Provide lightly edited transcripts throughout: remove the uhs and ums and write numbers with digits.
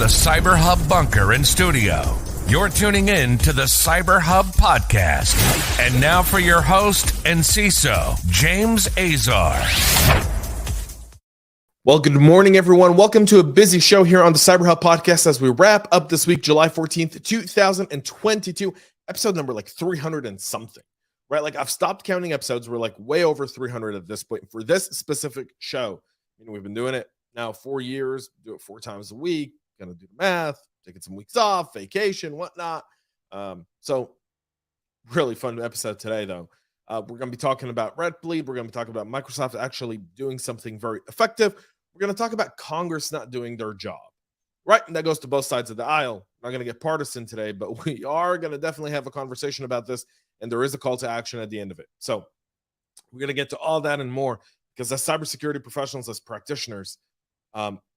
the CyberHub bunker and studio, you're tuning in to the CyberHub Podcast. And now for your host and CISO, James Azar. Well, good morning, everyone. Welcome to a busy show here on the CyberHub Podcast as we wrap up this week, July 14th, 2022, episode number 300 and something, right? I've stopped counting episodes. We're way over 300 at this point for this specific show. We've been doing it now 4 years, do it 4 times a week, gonna do the math, taking some weeks off, vacation, whatnot. So really fun episode today, though. We're going to be talking about Retbleed. We're going to be talking about Microsoft actually doing something very effective. We're going to talk about Congress not doing their job, right? And that goes to both sides of the aisle. We're not going to get partisan today, but we are going to definitely have a conversation about this, and there is a call to action at the end of it. So we're going to get to all that and more, because as cybersecurity professionals, as practitioners,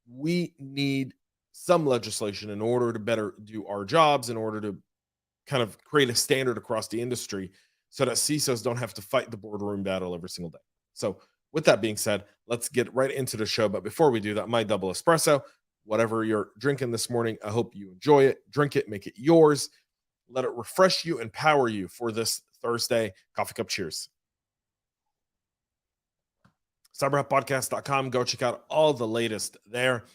we need some legislation in order to better do our jobs, in order to kind of create a standard across the industry, so that CISOs don't have to fight the boardroom battle every single day. So with that being said, let's get right into the show. But before we do that, my double espresso, whatever you're drinking this morning, I hope you enjoy it. Drink it, make it yours. Let it refresh you and power you for this Thursday. Coffee cup cheers. CyberHubPodcast.com. Go check out all the latest there.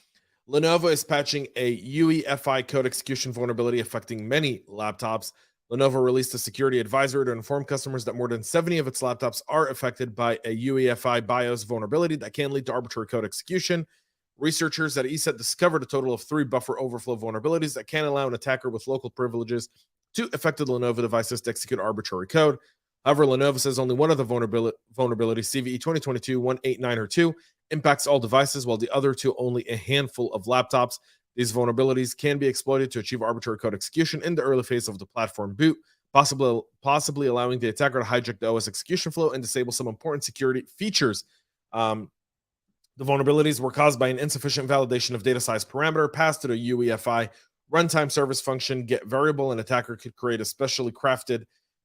Lenovo is patching a UEFI code execution vulnerability affecting many laptops. Lenovo released a security advisory to inform customers that more than 70 of its laptops are affected by a UEFI BIOS vulnerability that can lead to arbitrary code execution. Researchers at ESET discovered a total of 3 buffer overflow vulnerabilities that can allow an attacker with local privileges to affected Lenovo devices to execute arbitrary code. However, Lenovo says only one of the vulnerabilities, CVE 2022-18902, impacts all devices, while the other 2 only a handful of laptops. These vulnerabilities can be exploited to achieve arbitrary code execution in the early phase of the platform boot, possibly allowing the attacker to hijack the OS execution flow and disable some important security features. The vulnerabilities were caused by an insufficient validation of data size parameter passed to the UEFI runtime service function get variable. An attacker could create a specially crafted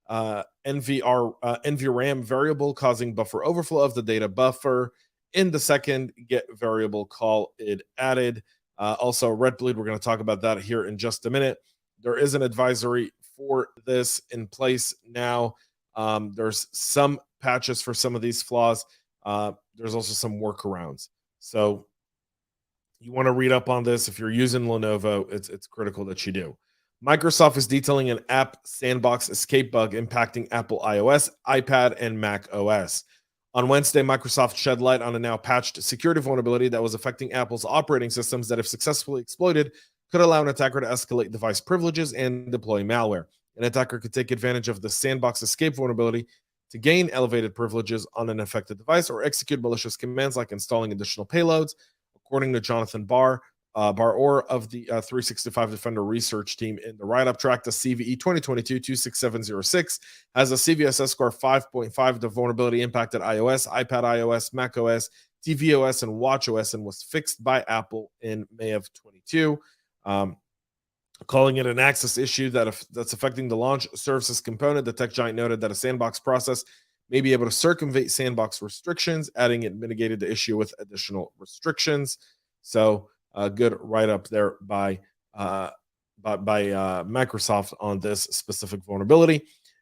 NVRAM variable, causing buffer overflow of the data buffer. In the second get variable call, it added. Also, Retbleed, we're going to talk about that here in just a minute. There is an advisory for this in place now. There's some patches for some of these flaws. There's also some workarounds. So you want to read up on this. If you're using Lenovo, it's critical that you do. Microsoft is detailing an app Sandbox escape bug impacting Apple iOS, iPad, and macOS. On Wednesday, Microsoft shed light on a now patched security vulnerability that was affecting Apple's operating systems that, if successfully exploited, could allow an attacker to escalate device privileges and deploy malware. An attacker could take advantage of the Sandbox escape vulnerability to gain elevated privileges on an affected device or execute malicious commands like installing additional payloads. According to Jonathan Barr of the 365 Defender research team in the write-up track, the CVE 2022-26706 has a CVSS score 5.5. The vulnerability impacted iOS, iPadOS, macOS, tvOS, and watchOS, and was fixed by Apple in May of 22. Calling it an access issue that's affecting the launch services component, the tech giant noted that a Sandbox process may be able to circumvent Sandbox restrictions, adding it mitigated the issue with additional restrictions. So a good write-up there by Microsoft on this specific vulnerability.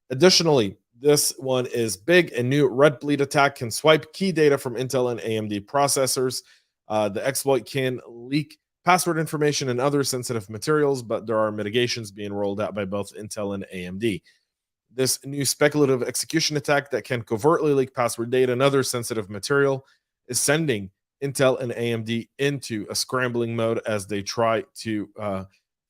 Additionally, this one is big. A new Retbleed attack can swipe key data from Intel and AMD processors. The exploit can leak password information and other sensitive materials, but there are mitigations being rolled out by both Intel and AMD. This new speculative execution attack that can covertly leak password data and other sensitive material is sending Intel and AMD into a scrambling mode as they try to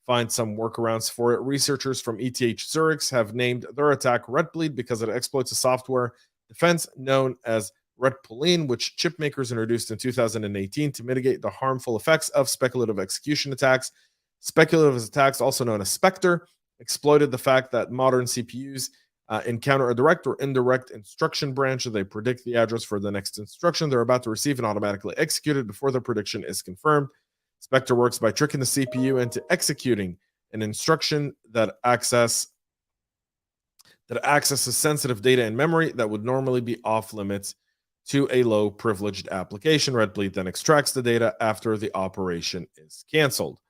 find some workarounds for it. Researchers from ETH Zurich have named their attack Retbleed because it exploits a software defense known as Retbleed, which chip makers introduced in 2018 to mitigate the harmful effects of speculative execution attacks. Speculative attacks, also known as Spectre, exploited the fact that modern CPUs encounter a direct or indirect instruction branch. They predict the address for the next instruction they're about to receive and automatically execute it before the prediction is confirmed. Spectre works by tricking the CPU into executing an instruction that accesses sensitive data in memory that would normally be off limits to a low privileged application. Retbleed then extracts the data after the operation is canceled.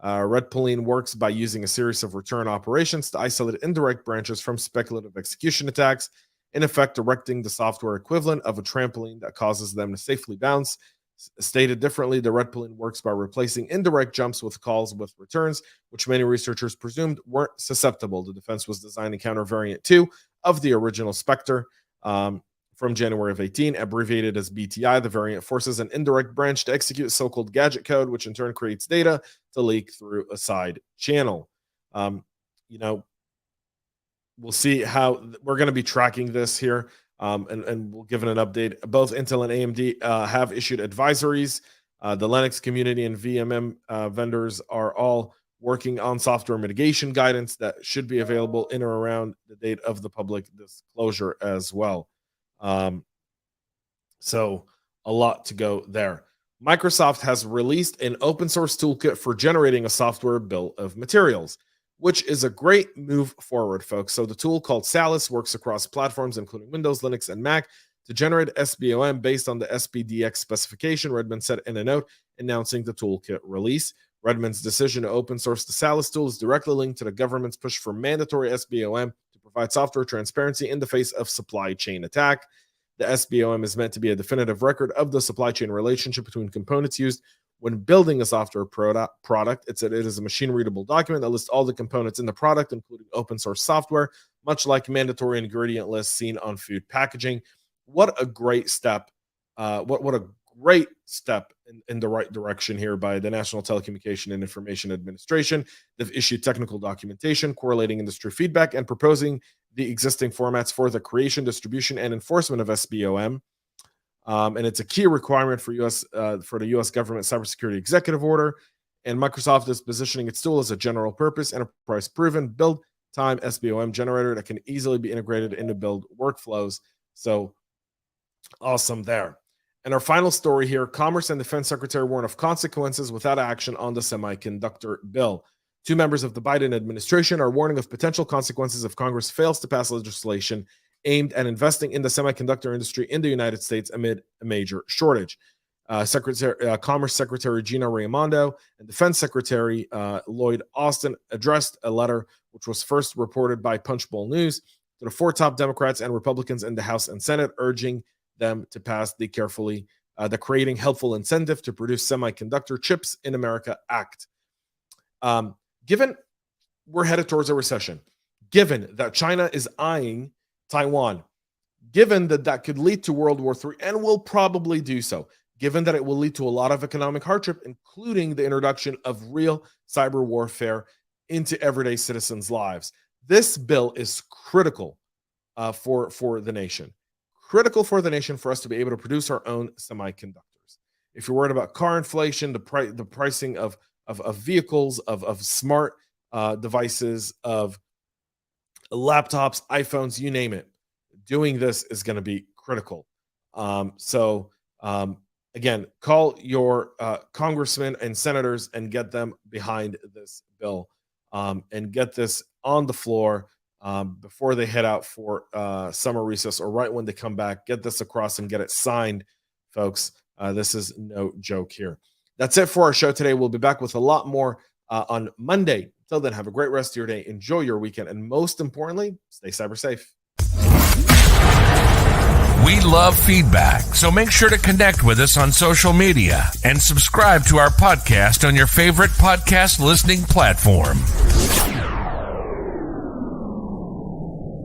Retbleed works by using a series of return operations to isolate indirect branches from speculative execution attacks, in effect directing the software equivalent of a trampoline that causes them to safely bounce. Stated differently, the Retbleed works by replacing indirect jumps with calls with returns, which many researchers presumed weren't susceptible. The defense was designed to counter variant 2 of the original Spectre from January of 18, abbreviated as BTI. The variant forces an indirect branch to execute so-called gadget code, which in turn creates data to leak through a side channel. We'll see how we're going to be tracking this here. And we'll give it an update. Both Intel and AMD have issued advisories. The Linux community and VMM vendors are all working on software mitigation guidance that should be available in or around the date of the public disclosure as well. So a lot to go there. Microsoft has released an open source toolkit for generating a software bill of materials, which is a great move forward, folks. So the tool called Salus works across platforms, including Windows, Linux, and Mac, to generate SBOM based on the SPDX specification, Redmond said in a note announcing the toolkit release. Redmond's decision to open source the Salus tool is directly linked to the government's push for mandatory SBOM to provide software transparency in the face of supply chain attack. The SBOM is meant to be a definitive record of the supply chain relationship between components used when building a software product. It is a machine-readable document that lists all the components in the product, including open source software, much like mandatory ingredient lists seen on food packaging. What a great step. What a great step in the right direction here by the National Telecommunication and Information Administration. They've issued technical documentation, correlating industry feedback, and proposing the existing formats for the creation, distribution, and enforcement of SBOM. And it's a key requirement for the U.S. government cybersecurity executive order. And Microsoft is positioning its tool as a general purpose, enterprise-proven, build-time SBOM generator that can easily be integrated into build workflows. So awesome there. And our final story here, Commerce and Defense Secretary warn of consequences without action on the Semiconductor Bill. Two members of the Biden administration are warning of potential consequences if Congress fails to pass legislation aimed at investing in the semiconductor industry in the United States amid a major shortage. Commerce Secretary Gina Raimondo and Defense Secretary Lloyd Austin addressed a letter which was first reported by Punchbowl News to the four top Democrats and Republicans in the House and Senate, urging them to pass the Creating Helpful Incentive to Produce Semiconductor Chips in America Act. Given we're headed towards a recession, given that China is eyeing Taiwan, given that could lead to World War III and will probably do so, given that it will lead to a lot of economic hardship, including the introduction of real cyber warfare into everyday citizens' lives, this bill is critical for the nation. Critical for the nation for us to be able to produce our own semiconductors. If you're worried about car inflation, the pricing of vehicles, of smart devices, of laptops, iPhones, you name it, doing this is going to be critical. Again, call your congressmen and senators and get them behind this bill and get this on the floor before they head out for summer recess or right when they come back. Get this across and get it signed, folks. This is no joke here. That's it for our show today. We'll be back with a lot more on Monday. Until then, have a great rest of your day. Enjoy your weekend. And most importantly, stay cyber safe. We love feedback, so make sure to connect with us on social media and subscribe to our podcast on your favorite podcast listening platform.